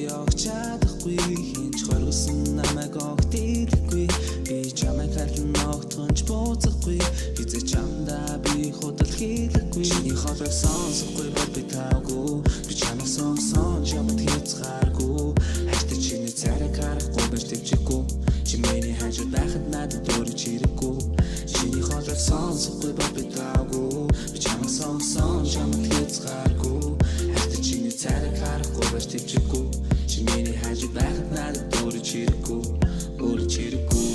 явах чадахгүй хинч хоргосон намайг огтдаггүй би чамайг харин огтхонч бууцахгүй хизээ чамдаа би худал хийлэхгүй чиний хоолойг сонсохгүй бол би таагүй би чамайг сонсон чамд хязгааргүй хайртай чиний царайг харахгүй байж төвчгүй чи миний хажууд байхад надад дөрөж хэрэггүй чиний хоолойг сонсохгүй бол би таагүй би чамайг сонсон чамд хязгааргүй хайртай чиний царайг харахгүй байж төвчгүй чи миний хажууд байхад надад дөрөж хэрэггүй өөрөж хэрэггүй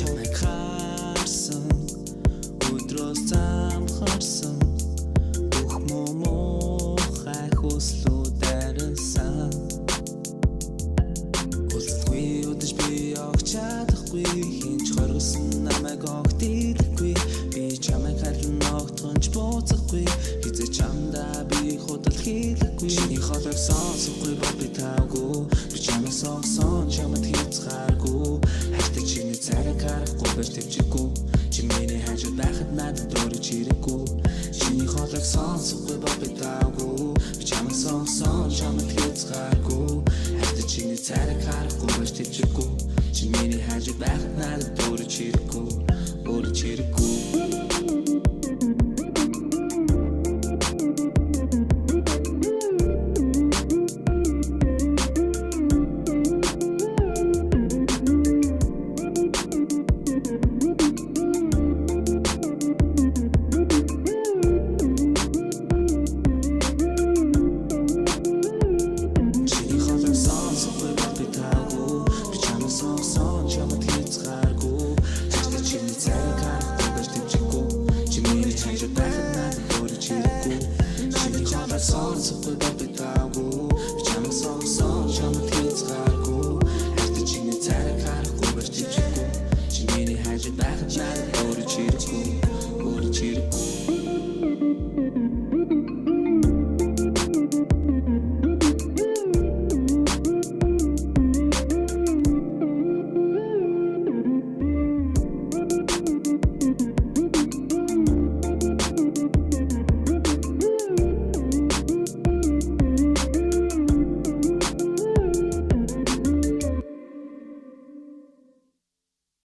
чамайг харсан өдрөөс замхарсан бүх муухай хүслүүд арилсан үлдгүй өдөж би явах чадахгүй хинч хоргосон намайг огтдаггүй би чамайг харин огтхонч бууцахгүй хизээ чамдаа би худал хийлэхгүй чиний хоолойг сонсохгүй бол би таагүй би чамайг сонсон чамд хязгааргүй хайртай чиний царайг харахгүй байж төвчгүй чи миний хажууд байхад надад дөрөж хэрэггүй чиний хоолойг сонсохгүй бол би таагүй би чамайг сонсон чамд хязгааргүй хайртай чиний царайг харахгүй байж төвчгүй чи миний хажууд байхад надад дөрөж хэрэггүй өөрөж хэрэггүй songs of the